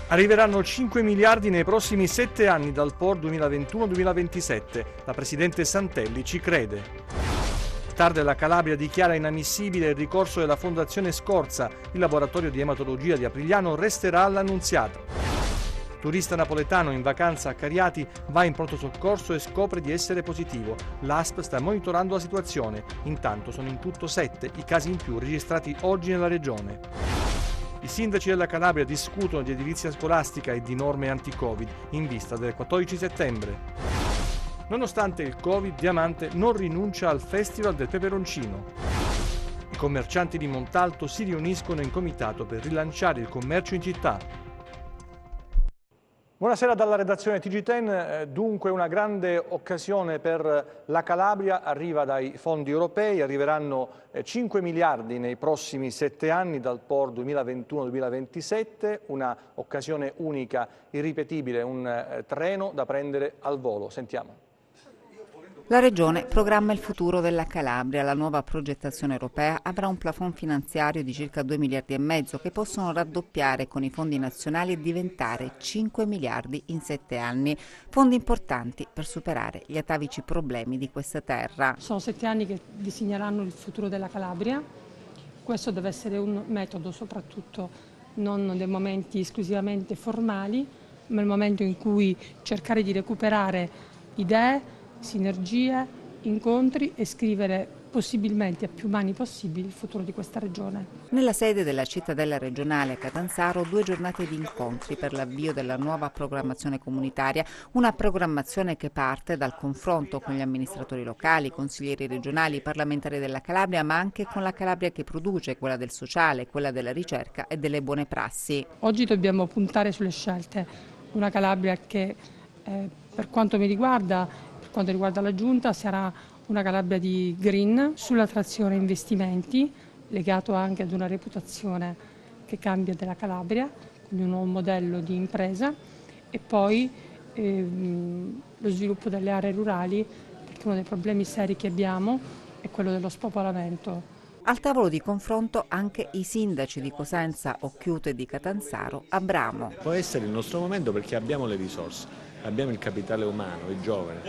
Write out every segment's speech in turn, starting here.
Arriveranno 5 miliardi nei prossimi 7 anni dal POR 2021-2027. La Presidente Santelli ci crede. Il TAR della Calabria dichiara inammissibile il ricorso della Fondazione Scorza. Il laboratorio di ematologia di Aprigliano resterà all'Annunziata. Turista napoletano in vacanza a Cariati va in pronto soccorso e scopre di essere positivo. L'ASP sta monitorando la situazione. Intanto sono in tutto 7 i casi in più registrati oggi nella regione. I sindaci della Calabria discutono di edilizia scolastica e di norme anti-Covid in vista del 14 settembre. Nonostante il Covid, Diamante non rinuncia al Festival del Peperoncino. I commercianti di Montalto si riuniscono in comitato per rilanciare il commercio in città. Buonasera dalla redazione TG10, dunque una grande occasione per la Calabria, arriva dai fondi europei, arriveranno 5 miliardi nei prossimi 7 anni dal POR 2021-2027, una occasione unica, irripetibile, un treno da prendere al volo. Sentiamo. La Regione programma il futuro della Calabria. La nuova progettazione europea avrà un plafond finanziario di circa 2 miliardi e mezzo che possono raddoppiare con i fondi nazionali e diventare 5 miliardi in 7 anni. Fondi importanti per superare gli atavici problemi di questa terra. Sono 7 anni che disegneranno il futuro della Calabria. Questo deve essere un metodo soprattutto non dei momenti esclusivamente formali, ma il momento in cui cercare di recuperare idee, sinergie, incontri e scrivere possibilmente a più mani possibili il futuro di questa regione. Nella sede della cittadella regionale a Catanzaro 2 giornate di incontri per l'avvio della nuova programmazione comunitaria, una programmazione che parte dal confronto con gli amministratori locali, consiglieri regionali, parlamentari della Calabria, ma anche con la Calabria che produce, quella del sociale, quella della ricerca e delle buone prassi. Oggi dobbiamo puntare sulle scelte, una Calabria che per quanto mi riguarda, quanto riguarda la Giunta, sarà una Calabria di green, sull'attrazione investimenti, legato anche ad una reputazione che cambia della Calabria, quindi un nuovo modello di impresa, e poi lo sviluppo delle aree rurali, perché uno dei problemi seri che abbiamo è quello dello spopolamento. Al tavolo di confronto anche i sindaci di Cosenza, Occhiuto e di Catanzaro, Abramo. Può essere il nostro momento perché abbiamo le risorse. Abbiamo il capitale umano, i giovani,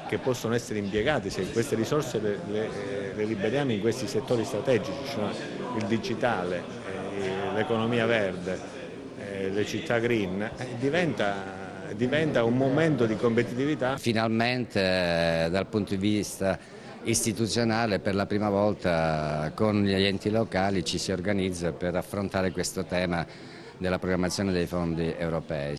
che possono essere impiegati se queste risorse le liberiamo in questi settori strategici, cioè il digitale, l'economia verde, le città green, diventa un momento di competitività. Finalmente dal punto di vista istituzionale per la prima volta con gli enti locali ci si organizza per affrontare questo tema della programmazione dei fondi europei.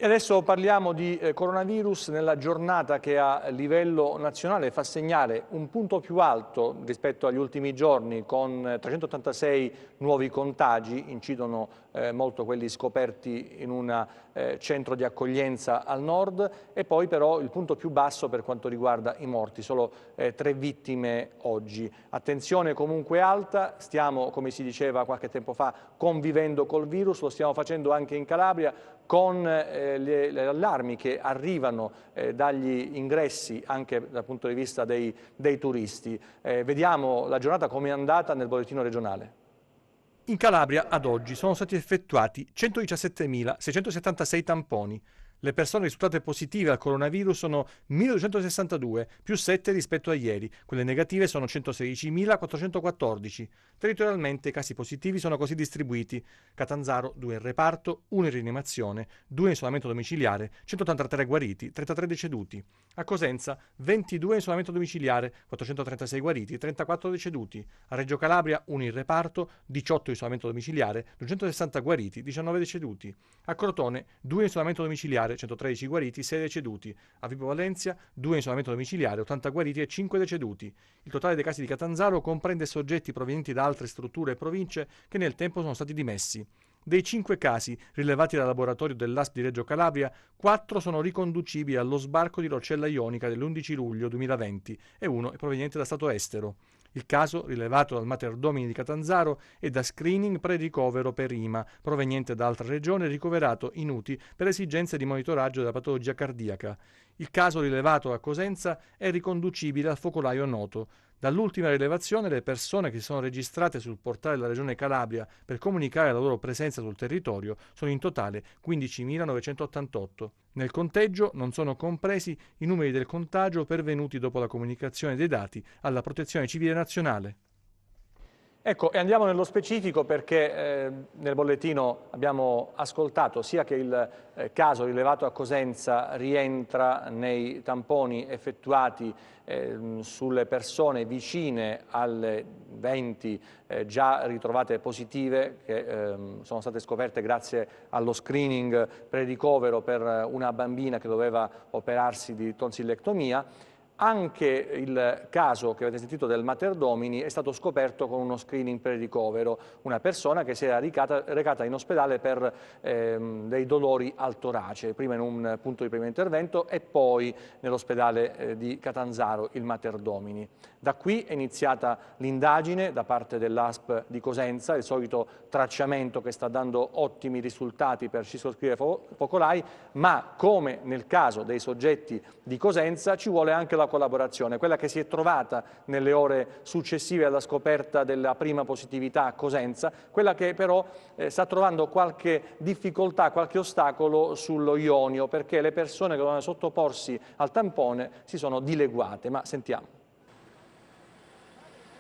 E adesso parliamo di coronavirus nella giornata che a livello nazionale fa segnare un punto più alto rispetto agli ultimi giorni, con 386 nuovi contagi, incidono molto quelli scoperti in un centro di accoglienza al nord, e poi però il punto più basso per quanto riguarda i morti, solo 3 vittime oggi. Attenzione comunque alta, stiamo, come si diceva qualche tempo fa, convivendo col virus, lo stiamo facendo anche in Calabria, con le allarmi che arrivano dagli ingressi anche dal punto di vista dei turisti. Vediamo la giornata come è andata nel bollettino regionale. In Calabria ad oggi sono stati effettuati 117.676 tamponi. Le persone risultate positive al coronavirus sono 1.262, più 7 rispetto a ieri. Quelle negative sono 116.414. Territorialmente i casi positivi sono così distribuiti: Catanzaro 2 in reparto, 1 in rianimazione, 2 in isolamento domiciliare, 183 guariti, 33 deceduti. A Cosenza 22 in isolamento domiciliare, 436 guariti, 34 deceduti. A Reggio Calabria 1 in reparto, 18 in isolamento domiciliare, 260 guariti, 19 deceduti. A Crotone 2 in isolamento domiciliare, 113 guariti, 6 deceduti. A Vibo Valentia 2 in isolamento domiciliare, 80 guariti e 5 deceduti. Il totale dei casi di Catanzaro comprende soggetti provenienti da altre strutture e province che nel tempo sono stati dimessi. Dei 5 casi rilevati dal laboratorio dell'ASP di Reggio Calabria, 4 sono riconducibili allo sbarco di Rocella Ionica dell'11 luglio 2020 e 1 è proveniente da stato estero. Il caso, rilevato dal Mater Domini di Catanzaro, è da screening pre-ricovero per IMA, proveniente da altra regione, ricoverato in UTI per esigenze di monitoraggio della patologia cardiaca. Il caso rilevato a Cosenza è riconducibile al focolaio noto. Dall'ultima rilevazione le persone che si sono registrate sul portale della Regione Calabria per comunicare la loro presenza sul territorio sono in totale 15.988. Nel conteggio non sono compresi i numeri del contagio pervenuti dopo la comunicazione dei dati alla Protezione Civile Nazionale. Ecco, e andiamo nello specifico perché nel bollettino abbiamo ascoltato sia che il caso rilevato a Cosenza rientra nei tamponi effettuati sulle persone vicine alle 20 già ritrovate positive che sono state scoperte grazie allo screening pre-ricovero per una bambina che doveva operarsi di tonsillectomia. Anche il caso che avete sentito del Mater Domini è stato scoperto con uno screening pre-ricovero, una persona che si era recata in ospedale per dei dolori al torace, prima in un punto di primo intervento e poi nell'ospedale di Catanzaro, il Mater Domini. Da qui è iniziata l'indagine da parte dell'ASP di Cosenza, il solito tracciamento che sta dando ottimi risultati per circoscrivere focolai, ma come nel caso dei soggetti di Cosenza ci vuole anche la collaborazione, quella che si è trovata nelle ore successive alla scoperta della prima positività a Cosenza, quella che però sta trovando qualche difficoltà, qualche ostacolo sullo Ionio, perché le persone che dovevano sottoporsi al tampone si sono dileguate, ma sentiamo.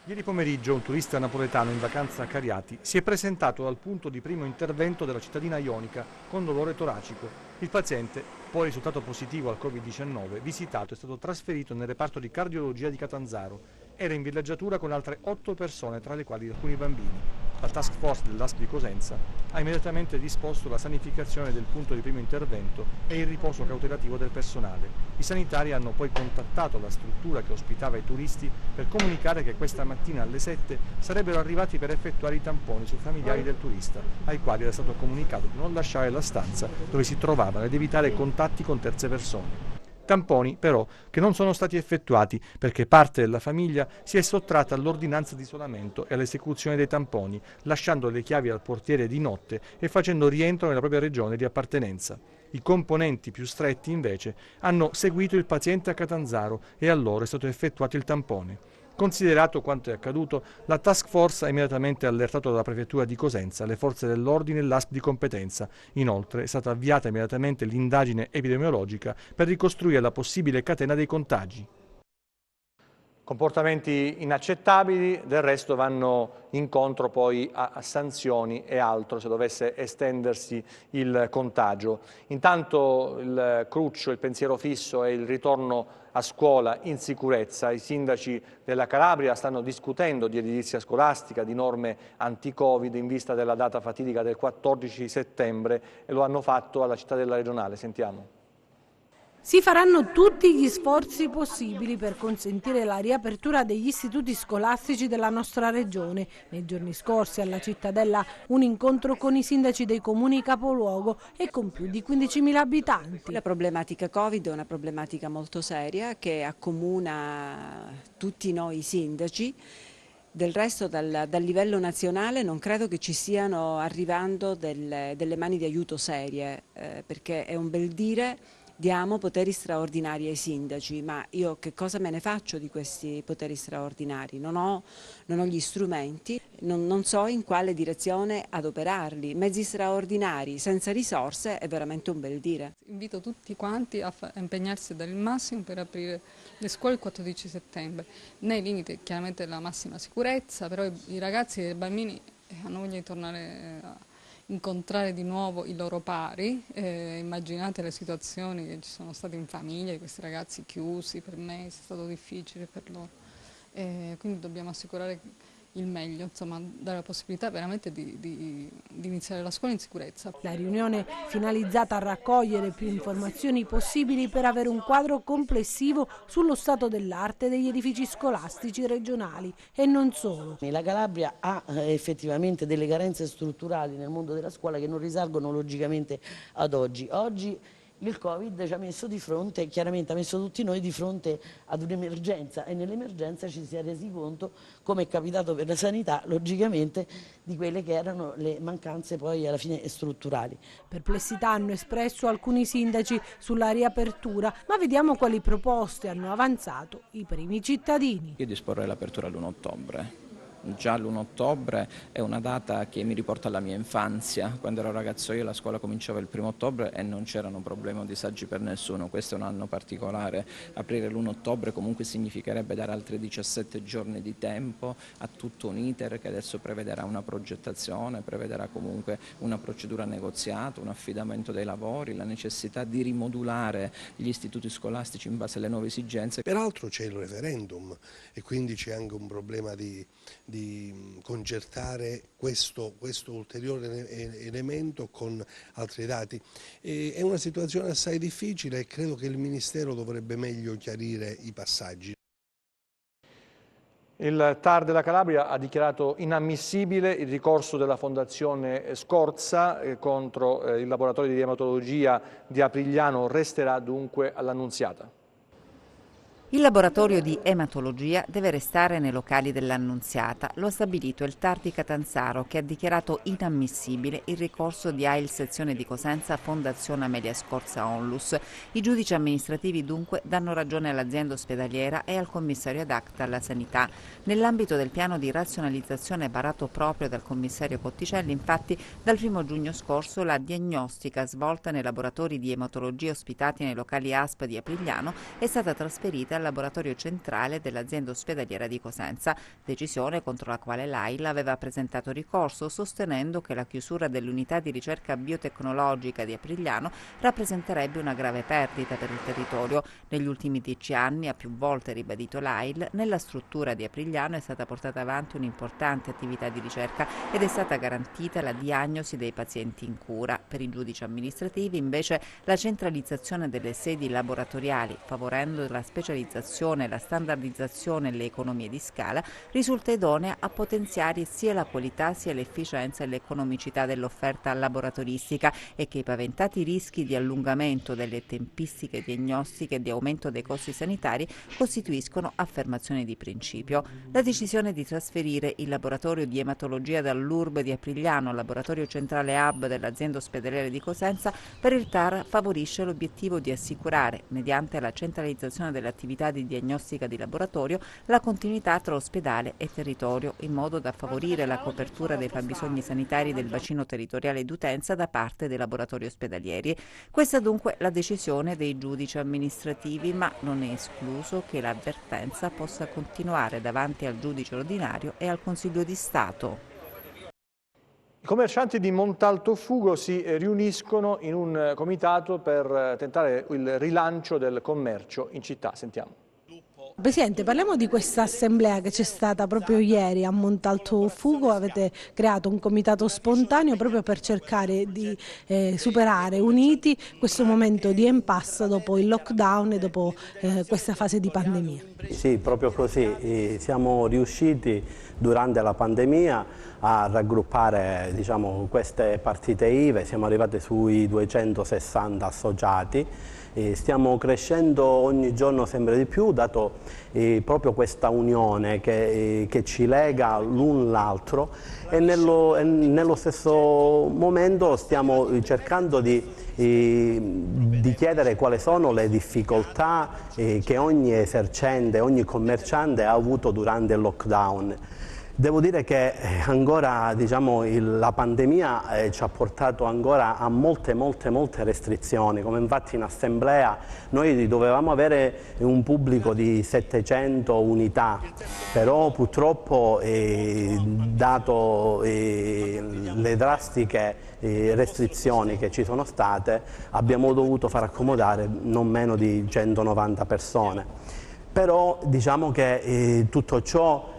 Ieri pomeriggio un turista napoletano in vacanza a Cariati si è presentato al punto di primo intervento della cittadina ionica con dolore toracico. Il paziente, poi risultato positivo al Covid-19, visitato è stato trasferito nel reparto di cardiologia di Catanzaro. Era in villeggiatura con altre 8 persone, tra le quali alcuni bambini. La task force dell'ASP di Cosenza ha immediatamente disposto la sanificazione del punto di primo intervento e il riposo cautelativo del personale. I sanitari hanno poi contattato la struttura che ospitava i turisti per comunicare che questa mattina alle 7 sarebbero arrivati per effettuare i tamponi sui familiari del turista, ai quali era stato comunicato di non lasciare la stanza dove si trovavano ed evitare contatti con terze persone. Tamponi, però, che non sono stati effettuati perché parte della famiglia si è sottratta all'ordinanza di isolamento e all'esecuzione dei tamponi, lasciando le chiavi al portiere di notte e facendo rientro nella propria regione di appartenenza. I componenti più stretti, invece, hanno seguito il paziente a Catanzaro e a loro è stato effettuato il tampone. Considerato quanto è accaduto, la task force ha immediatamente allertato dalla prefettura di Cosenza le forze dell'ordine e l'ASP di competenza. Inoltre è stata avviata immediatamente l'indagine epidemiologica per ricostruire la possibile catena dei contagi. Comportamenti inaccettabili, del resto vanno incontro poi a sanzioni e altro se dovesse estendersi il contagio. Intanto il cruccio, il pensiero fisso è il ritorno a scuola in sicurezza. I sindaci della Calabria stanno discutendo di edilizia scolastica, di norme anti-Covid in vista della data fatidica del 14 settembre e lo hanno fatto alla cittadella regionale. Sentiamo. Si faranno tutti gli sforzi possibili per consentire la riapertura degli istituti scolastici della nostra regione. Nei giorni scorsi alla Cittadella un incontro con i sindaci dei comuni capoluogo e con più di 15.000 abitanti. La problematica Covid è una problematica molto seria che accomuna tutti noi sindaci. Del resto dal livello nazionale non credo che ci stiano arrivando delle mani di aiuto serie, perché è un bel dire. Diamo poteri straordinari ai sindaci, ma io che cosa me ne faccio di questi poteri straordinari? Non ho gli strumenti, non so in quale direzione adoperarli. Mezzi straordinari senza risorse è veramente un bel dire. Invito tutti quanti a impegnarsi a dare il massimo per aprire le scuole il 14 settembre, nei limiti chiaramente della massima sicurezza, però i ragazzi e i bambini hanno voglia di tornare a incontrare di nuovo i loro pari, immaginate le situazioni che ci sono state in famiglia, di questi ragazzi chiusi per mesi, è stato difficile per loro, quindi dobbiamo assicurare il meglio, insomma dare la possibilità veramente di iniziare la scuola in sicurezza. La riunione finalizzata a raccogliere più informazioni possibili per avere un quadro complessivo sullo stato dell'arte degli edifici scolastici regionali e non solo. La Calabria ha effettivamente delle carenze strutturali nel mondo della scuola che non risalgono logicamente ad oggi. Oggi il Covid ci ha messo di fronte, chiaramente ha messo tutti noi di fronte ad un'emergenza, e nell'emergenza ci si è resi conto, come è capitato per la sanità, logicamente, di quelle che erano le mancanze poi alla fine strutturali. Perplessità hanno espresso alcuni sindaci sulla riapertura, ma vediamo quali proposte hanno avanzato i primi cittadini. Io disporrei l'apertura l'1 ottobre. Già l'1 ottobre è una data che mi riporta alla mia infanzia. Quando ero ragazzo io la scuola cominciava il 1° ottobre e non c'erano problemi o disagi per nessuno. Questo è un anno particolare. Aprire l'1 ottobre comunque significherebbe dare altri 17 giorni di tempo a tutto un iter che adesso prevederà una progettazione, prevederà comunque una procedura negoziata, un affidamento dei lavori, la necessità di rimodulare gli istituti scolastici in base alle nuove esigenze. Peraltro c'è il referendum e quindi c'è anche un problema di concertare questo ulteriore elemento con altri dati. È una situazione assai difficile e credo che il Ministero dovrebbe meglio chiarire i passaggi. Il TAR della Calabria ha dichiarato inammissibile il ricorso della Fondazione Scorza contro il laboratorio di ematologia di Aprigliano, resterà dunque all'Annunziata. Il laboratorio di ematologia deve restare nei locali dell'Annunziata, lo ha stabilito il TAR di Catanzaro, che ha dichiarato inammissibile il ricorso di AIL sezione di Cosenza Fondazione Amelia Scorza Onlus. I giudici amministrativi dunque danno ragione all'azienda ospedaliera e al commissario ad acta alla sanità. Nell'ambito del piano di razionalizzazione varato proprio dal commissario Cotticelli, infatti, dal 1° giugno scorso la diagnostica svolta nei laboratori di ematologia ospitati nei locali ASP di Aprigliano è stata trasferita al laboratorio centrale dell'azienda ospedaliera di Cosenza, decisione contro la quale l'AIL aveva presentato ricorso, sostenendo che la chiusura dell'unità di ricerca biotecnologica di Aprigliano rappresenterebbe una grave perdita per il territorio. Negli ultimi 10 anni, ha più volte ribadito l'AIL, nella struttura di Aprigliano è stata portata avanti un'importante attività di ricerca ed è stata garantita la diagnosi dei pazienti in cura. Per i giudici amministrativi, invece, la centralizzazione delle sedi laboratoriali, favorendo la specializzazione, la standardizzazione e le economie di scala, risulta idonea a potenziare sia la qualità sia l'efficienza e l'economicità dell'offerta laboratoristica e che i paventati rischi di allungamento delle tempistiche diagnostiche e di aumento dei costi sanitari costituiscono affermazioni di principio. La decisione di trasferire il laboratorio di ematologia dall'URB di Aprigliano al laboratorio centrale hub dell'azienda ospedaliera di Cosenza per il TAR favorisce l'obiettivo di assicurare, mediante la centralizzazione dell'attività di diagnostica di laboratorio, la continuità tra ospedale e territorio, in modo da favorire la copertura dei fabbisogni sanitari del bacino territoriale d'utenza da parte dei laboratori ospedalieri. Questa dunque la decisione dei giudici amministrativi, ma non è escluso che l'avvertenza possa continuare davanti al giudice ordinario e al Consiglio di Stato. I commercianti di Montaltofugo si riuniscono in un comitato per tentare il rilancio del commercio in città. Sentiamo. Presidente, parliamo di questa assemblea che c'è stata proprio ieri a Montaltofugo. Avete creato un comitato spontaneo proprio per cercare di superare uniti questo momento di impasse dopo il lockdown e dopo questa fase di pandemia. Sì, proprio così. Siamo riusciti durante la pandemia a raggruppare, diciamo, queste partite IVA, siamo arrivati sui 260 associati. Stiamo crescendo ogni giorno sempre di più, dato proprio questa unione che ci lega l'un l'altro, e nello stesso momento stiamo cercando di chiedere quali sono le difficoltà che ogni esercente, ogni commerciante ha avuto durante il lockdown. Devo dire che ancora, diciamo, la pandemia ci ha portato ancora a molte restrizioni, come infatti in assemblea noi dovevamo avere un pubblico di 700 unità, però purtroppo dato le drastiche restrizioni che ci sono state, abbiamo dovuto far accomodare non meno di 190 persone. però diciamo che tutto ciò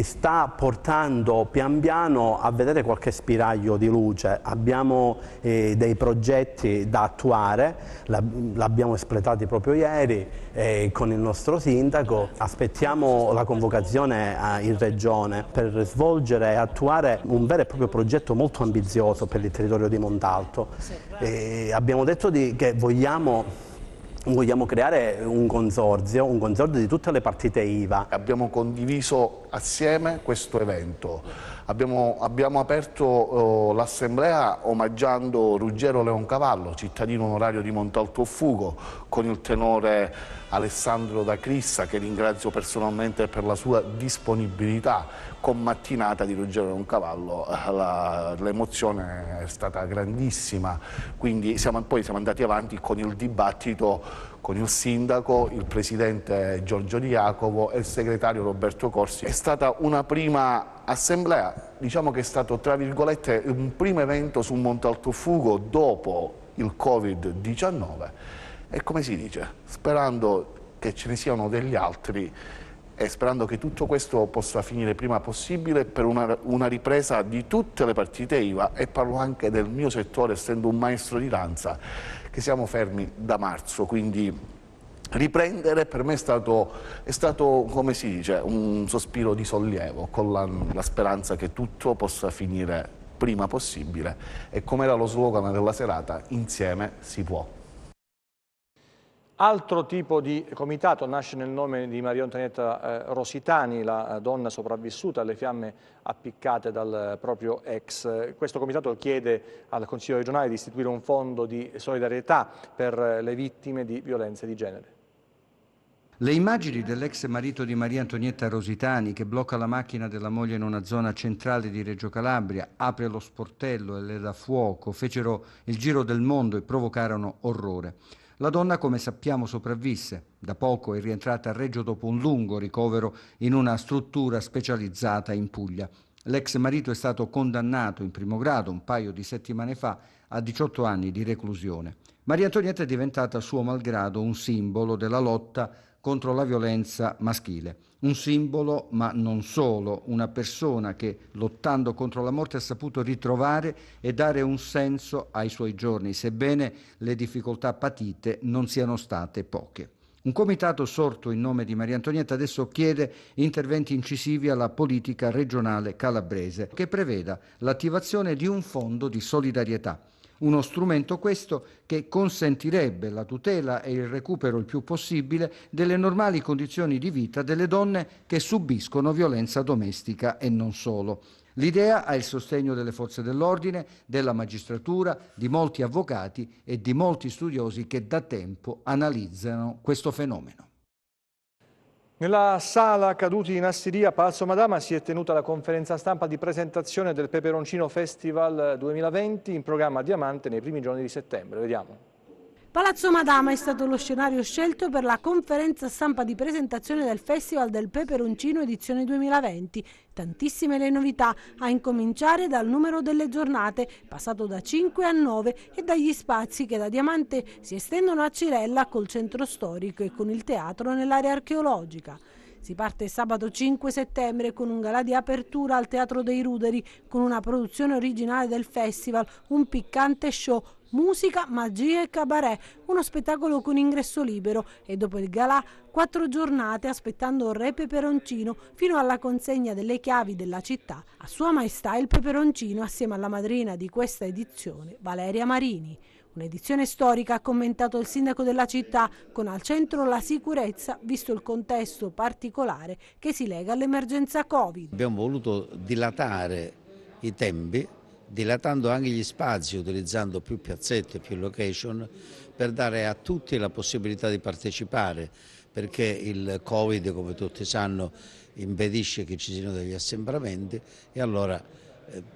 sta portando pian piano a vedere qualche spiraglio di luce. Abbiamo dei progetti da attuare, l'abbiamo espletati proprio ieri con il nostro sindaco. Aspettiamo la convocazione in regione per svolgere e attuare un vero e proprio progetto molto ambizioso per il territorio di Montalto. Abbiamo detto che vogliamo creare un consorzio di tutte le partite IVA. Abbiamo condiviso assieme questo evento, abbiamo aperto l'assemblea omaggiando Ruggero Leoncavallo, cittadino onorario di Montalto Fugo, con il tenore Alessandro da Crissa, che ringrazio personalmente per la sua disponibilità. Con mattinata di Ruggero Leoncavallo l'emozione è stata grandissima, quindi poi siamo andati avanti con il dibattito con il sindaco, il presidente Giorgio Di Jacopo e il segretario Roberto Corsi. È stata una prima assemblea, diciamo che è stato tra virgolette un primo evento su Montalto Fugo dopo il Covid-19 e, come si dice, sperando che ce ne siano degli altri e sperando che tutto questo possa finire prima possibile per una ripresa di tutte le partite IVA, e parlo anche del mio settore essendo un maestro di danza, che siamo fermi da marzo, quindi riprendere per me è stato, come si dice, un sospiro di sollievo, con la speranza che tutto possa finire prima possibile e, come era lo slogan della serata, insieme si può. Altro tipo di comitato nasce nel nome di Maria Antonietta Rositani, la donna sopravvissuta alle fiamme appiccate dal proprio ex. Questo comitato chiede al Consiglio regionale di istituire un fondo di solidarietà per le vittime di violenze di genere. Le immagini dell'ex marito di Maria Antonietta Rositani, che blocca la macchina della moglie in una zona centrale di Reggio Calabria, apre lo sportello e le dà fuoco, fecero il giro del mondo e provocarono orrore. La donna, come sappiamo, sopravvisse. Da poco è rientrata a Reggio dopo un lungo ricovero in una struttura specializzata in Puglia. L'ex marito è stato condannato in primo grado un paio di settimane fa a 18 anni di reclusione. Maria Antonietta è diventata a suo malgrado un simbolo della lotta contro la violenza maschile. Un simbolo, ma non solo, una persona che, lottando contro la morte, ha saputo ritrovare e dare un senso ai suoi giorni, sebbene le difficoltà patite non siano state poche. Un comitato sorto in nome di Maria Antonietta adesso chiede interventi incisivi alla politica regionale calabrese, che preveda l'attivazione di un fondo di solidarietà. Uno strumento questo che consentirebbe la tutela e il recupero il più possibile delle normali condizioni di vita delle donne che subiscono violenza domestica e non solo. L'idea ha il sostegno delle forze dell'ordine, della magistratura, di molti avvocati e di molti studiosi che da tempo analizzano questo fenomeno. Nella sala Caduti in Assiria a Palazzo Madama si è tenuta la conferenza stampa di presentazione del Peperoncino Festival 2020 in programma a Diamante nei primi giorni di settembre. Vediamo. Palazzo Madama è stato lo scenario scelto per la conferenza stampa di presentazione del Festival del Peperoncino edizione 2020. Tantissime le novità, a incominciare dal numero delle giornate, passato da 5 a 9, e dagli spazi che da Diamante si estendono a Cirella col centro storico e con il teatro nell'area archeologica. Si parte sabato 5 settembre con un galà di apertura al Teatro dei Ruderi, con una produzione originale del festival, un piccante show, musica, magia e cabaret, uno spettacolo con ingresso libero, e dopo il galà 4 giornate aspettando il Re Peperoncino fino alla consegna delle chiavi della città a Sua Maestà il Peperoncino, assieme alla madrina di questa edizione, Valeria Marini. Un'edizione storica, ha commentato il sindaco della città, con al centro la sicurezza, visto il contesto particolare che si lega all'emergenza Covid. Abbiamo voluto dilatare i tempi, dilatando anche gli spazi, utilizzando più piazzette, più location, per dare a tutti la possibilità di partecipare, perché il Covid, come tutti sanno, impedisce che ci siano degli assembramenti, e allora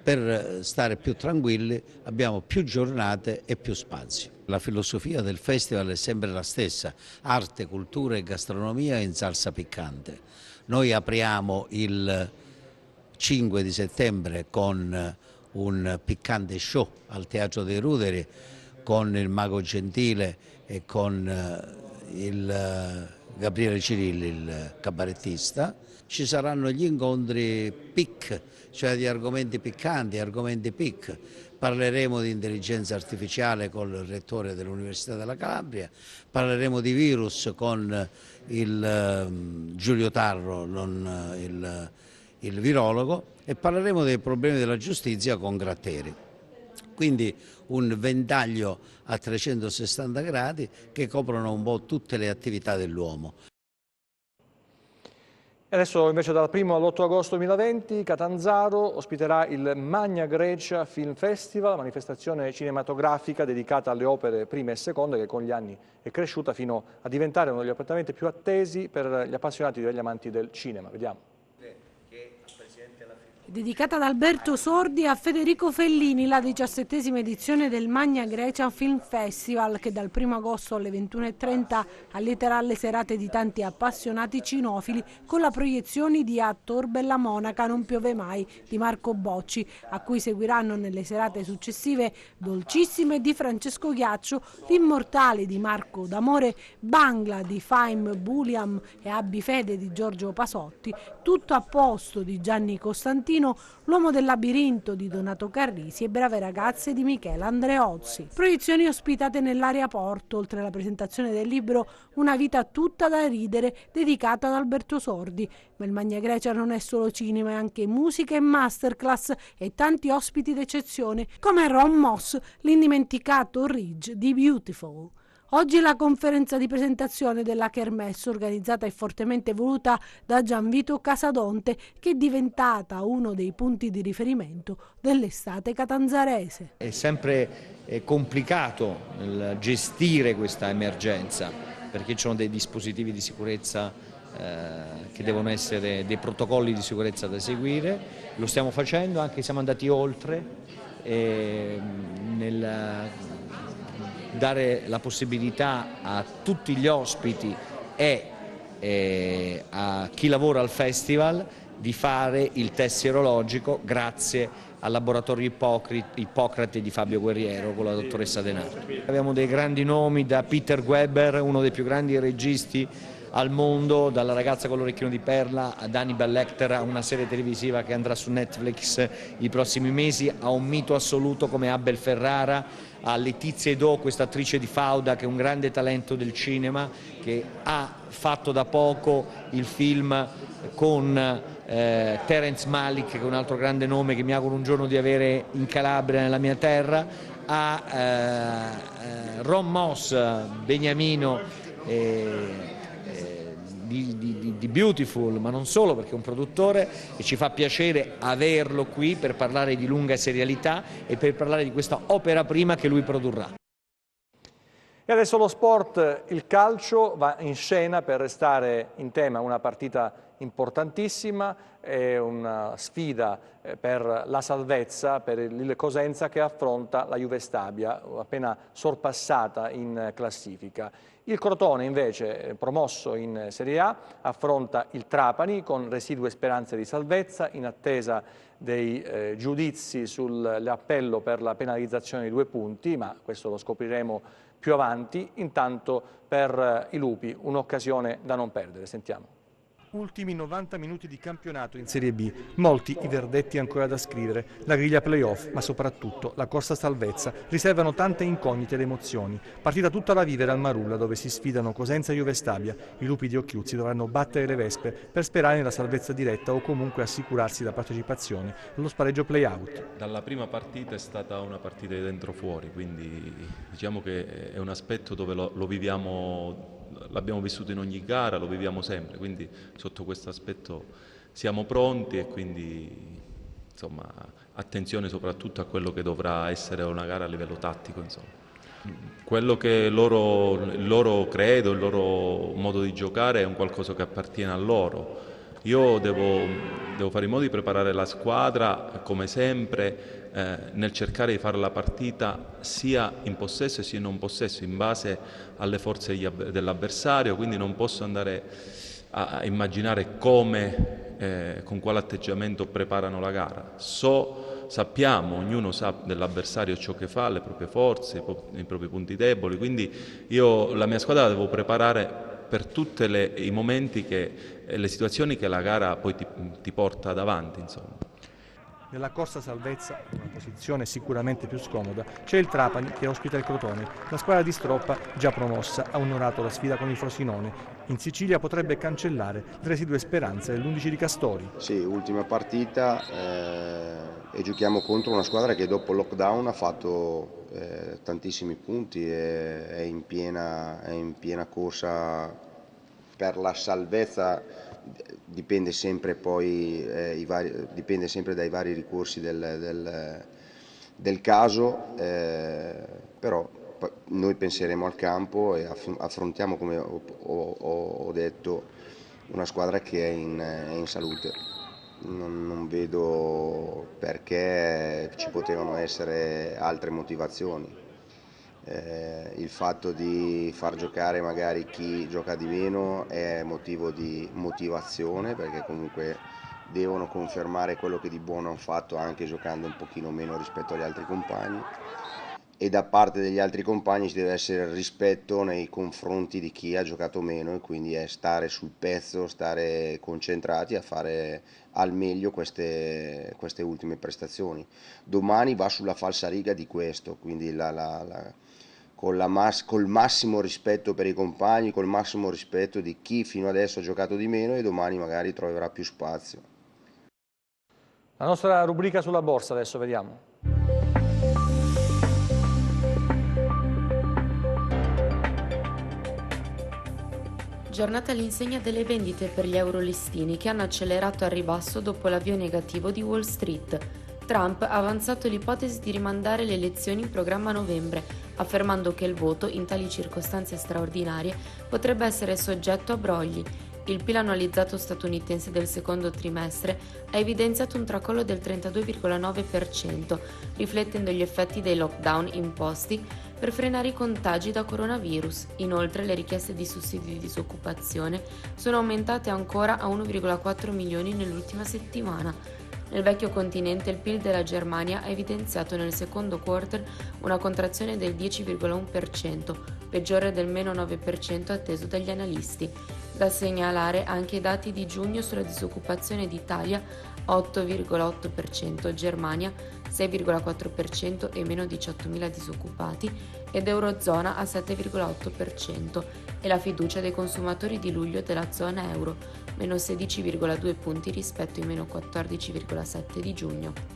per stare più tranquilli abbiamo più giornate e più spazi. La filosofia del festival è sempre la stessa: arte, cultura e gastronomia in salsa piccante. Noi apriamo il 5 di settembre con un piccante show al Teatro dei Ruderi con il Mago Gentile e con il Gabriele Cirilli, il cabarettista. Ci saranno gli incontri PIC, cioè di argomenti piccanti, argomenti PIC. Parleremo di intelligenza artificiale con il rettore dell'Università della Calabria, parleremo di virus con il Giulio Tarro, il virologo, e parleremo dei problemi della giustizia con Gratteri. Quindi un ventaglio a 360 gradi che coprono un po' tutte le attività dell'uomo. E adesso invece dal 1° all'8 agosto 2020 Catanzaro ospiterà il Magna Grecia Film Festival, manifestazione cinematografica dedicata alle opere prime e seconde che con gli anni è cresciuta fino a diventare uno degli appuntamenti più attesi per gli appassionati e gli amanti del cinema. Vediamo. Dedicata ad Alberto Sordi e a Federico Fellini, la 17ª edizione del Magna Grecia Film Festival, che dal 1° agosto alle 21:30 allieterà le serate di tanti appassionati cinofili con la proiezione di Attor Bella Monaca Non piove mai di Marco Bocci, a cui seguiranno nelle serate successive Dolcissime di Francesco Ghiaccio, L'Immortale di Marco D'Amore, Bangla di Faim Buliam e Abbi Fede di Giorgio Pasotti, Tutto a posto di Gianni Costantino, L'uomo del labirinto di Donato Carrisi e Brave ragazze di Michela Andreozzi. Proiezioni ospitate nell'area Porto, oltre alla presentazione del libro Una vita tutta da ridere, dedicato ad Alberto Sordi. Ma il Magna Grecia non è solo cinema, è anche musica e masterclass e tanti ospiti d'eccezione, come Ron Moss, l'indimenticato Ridge di Beautiful. Oggi la conferenza di presentazione della Kermesse, organizzata e fortemente voluta da Gianvito Casadonte, che è diventata uno dei punti di riferimento dell'estate catanzarese. È sempre complicato gestire questa emergenza, perché ci sono dei dispositivi di sicurezza che devono essere, dei protocolli di sicurezza da seguire. Lo stiamo facendo, anche siamo andati oltre nel dare la possibilità a tutti gli ospiti e a chi lavora al festival di fare il test sierologico grazie al laboratorio Ippocrate di Fabio Guerriero con la dottoressa Denato. Abbiamo dei grandi nomi, da Peter Weber, uno dei più grandi registi al mondo, dalla Ragazza con l'orecchino di perla ad Hannibal Lecter, a una serie televisiva che andrà su Netflix i prossimi mesi, a un mito assoluto come Abel Ferrara, a Letizia Edò, questa attrice di Fauda che è un grande talento del cinema, che ha fatto da poco il film con Terence Malick, che è un altro grande nome che mi auguro un giorno di avere in Calabria, nella mia terra, a Ron Moss, Beniamino di Beautiful, ma non solo, perché è un produttore e ci fa piacere averlo qui per parlare di lunga serialità e per parlare di questa opera prima che lui produrrà. E adesso lo sport, il calcio va in scena per restare in tema una partita importantissima, è una sfida per la salvezza, per il Cosenza che affronta la Juve Stabia, appena sorpassata in classifica. Il Crotone invece, promosso in Serie A, affronta il Trapani con residue speranze di salvezza in attesa dei giudizi sull'appello per la penalizzazione di 2 punti, ma questo lo scopriremo più avanti. Intanto per i Lupi un'occasione da non perdere, sentiamo. Ultimi 90 minuti di campionato in Serie B, molti i verdetti ancora da scrivere, la griglia playoff, ma soprattutto la corsa salvezza, riservano tante incognite ed emozioni. Partita tutta da vivere al Marulla, dove si sfidano Cosenza e Juve Stabia. I Lupi di Occhiuzzi dovranno battere le Vespe per sperare nella salvezza diretta o comunque assicurarsi la partecipazione allo spareggio play-out. Dalla prima partita è stata una partita di dentro fuori, quindi diciamo che è un aspetto dove lo viviamo. L'abbiamo vissuto in ogni gara, lo viviamo sempre, quindi sotto questo aspetto siamo pronti e quindi insomma, attenzione soprattutto a quello che dovrà essere una gara a livello tattico. Insomma. Quello che il loro credo, il loro modo di giocare è un qualcosa che appartiene a loro. Io devo fare in modo di preparare la squadra come sempre nel cercare di fare la partita sia in possesso sia in non possesso in base alle forze dell'avversario, quindi non posso andare a immaginare come, con quale atteggiamento preparano la gara. Sappiamo, ognuno sa dell'avversario ciò che fa, le proprie forze, i propri punti deboli, quindi io la mia squadra la devo preparare per tutti i momenti e le situazioni che la gara poi ti porta davanti, insomma. Nella corsa salvezza, in una posizione sicuramente più scomoda, c'è il Trapani che ospita il Crotone. La squadra di Stroppa, già promossa, ha onorato la sfida con il Frosinone. In Sicilia potrebbe cancellare le residue speranze dell'11 di Castori. Sì, ultima partita e giochiamo contro una squadra che dopo il lockdown ha fatto tantissimi punti, è in piena corsa per la salvezza. Dipende sempre poi dipende sempre dai vari ricorsi del caso, però noi penseremo al campo e affrontiamo, come ho detto, una squadra che è in salute. Non vedo perché ci potevano essere altre motivazioni. Il fatto di far giocare magari chi gioca di meno è motivo di motivazione, perché comunque devono confermare quello che di buono hanno fatto anche giocando un pochino meno rispetto agli altri compagni, e da parte degli altri compagni ci deve essere rispetto nei confronti di chi ha giocato meno, e quindi è stare sul pezzo, stare concentrati a fare al meglio queste ultime prestazioni. Domani va sulla falsariga di questo, quindi col massimo rispetto per i compagni, col massimo rispetto di chi fino adesso ha giocato di meno e domani magari troverà più spazio. La nostra rubrica sulla borsa adesso, vediamo. Giornata all'insegna delle vendite per gli euro-listini che hanno accelerato al ribasso dopo l'avvio negativo di Wall Street. Trump ha avanzato l'ipotesi di rimandare le elezioni in programma a novembre, affermando che il voto, in tali circostanze straordinarie, potrebbe essere soggetto a brogli. Il PIL annualizzato statunitense del secondo trimestre ha evidenziato un tracollo del 32,9%, riflettendo gli effetti dei lockdown imposti per frenare i contagi da coronavirus. Inoltre, le richieste di sussidi di disoccupazione sono aumentate ancora a 1,4 milioni nell'ultima settimana. Nel vecchio continente il PIL della Germania ha evidenziato nel secondo quarter una contrazione del 10,1%, peggiore del meno 9% atteso dagli analisti. Da segnalare anche i dati di giugno sulla disoccupazione d'Italia, 8,8%, Germania 6,4% e meno 18.000 disoccupati, ed Eurozona a 7,8%, e la fiducia dei consumatori di luglio della zona euro, meno 16,2 punti rispetto ai meno 14,7 di giugno.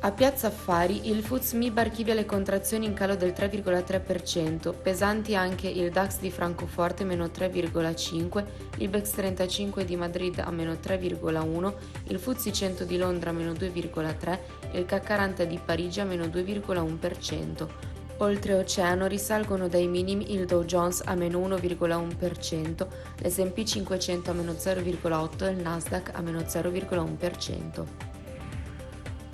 A Piazza Affari il FTSE MIB archivia le contrazioni in calo del 3,3%, pesanti anche il DAX di Francoforte meno 3,5%, il BEX 35 di Madrid a meno 3,1%, il FTSE 100 di Londra a meno 2,3% e il CAC 40 di Parigi a meno 2,1%. Oltreoceano risalgono dai minimi il Dow Jones a meno 1,1%, l'S&P 500 a meno 0,8% e il Nasdaq a meno 0,1%.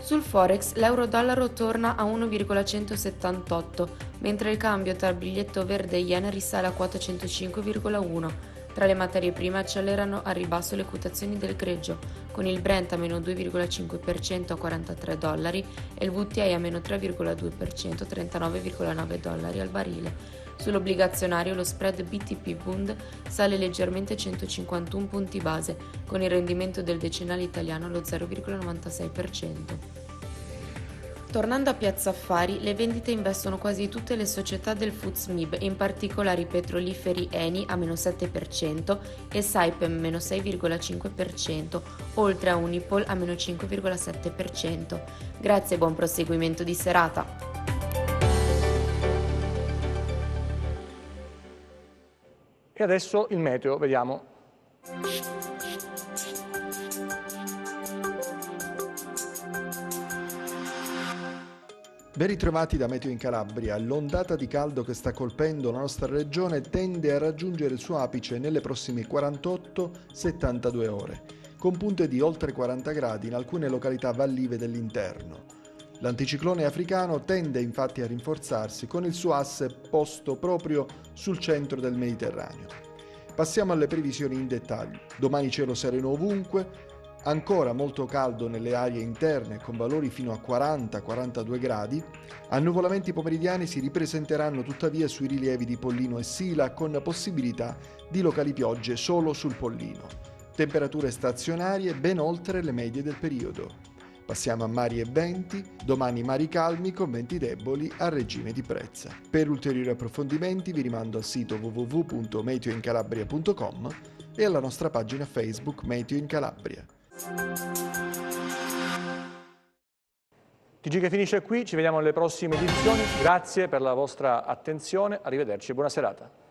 Sul Forex l'euro-dollaro torna a 1,178, mentre il cambio tra biglietto verde e yen risale a quota 105,1. Tra le materie prime accelerano a ribasso le quotazioni del greggio, con il Brent a meno 2,5% a $43 e il WTI a meno 3,2% a $39,9 al barile. Sull'obbligazionario lo spread BTP Bund sale leggermente 151 punti base, con il rendimento del decennale italiano allo 0,96%. Tornando a Piazza Affari, le vendite investono quasi tutte le società del FTSE MIB, in particolare i petroliferi Eni a meno 7% e Saipem meno 6,5%, oltre a Unipol a meno 5,7%. Grazie e buon proseguimento di serata! E adesso il meteo, vediamo. Ben ritrovati da Meteo in Calabria. L'ondata di caldo che sta colpendo la nostra regione tende a raggiungere il suo apice nelle prossime 48-72 ore, con punte di oltre 40 gradi in alcune località vallive dell'interno. L'anticiclone africano tende infatti a rinforzarsi con il suo asse posto proprio sul centro del Mediterraneo. Passiamo alle previsioni in dettaglio. Domani cielo sereno ovunque, Ancora molto caldo nelle aree interne con valori fino a 40-42 gradi, annuvolamenti pomeridiani si ripresenteranno tuttavia sui rilievi di Pollino e Sila con possibilità di locali piogge solo sul Pollino. Temperature stazionarie ben oltre le medie del periodo. Passiamo a mari e venti, domani mari calmi con venti deboli a regime di Brezza. Per ulteriori approfondimenti vi rimando al sito www.meteoincalabria.com e alla nostra pagina Facebook Meteo in Calabria. TG che finisce qui, ci vediamo nelle prossime edizioni, grazie per la vostra attenzione, arrivederci e buona serata.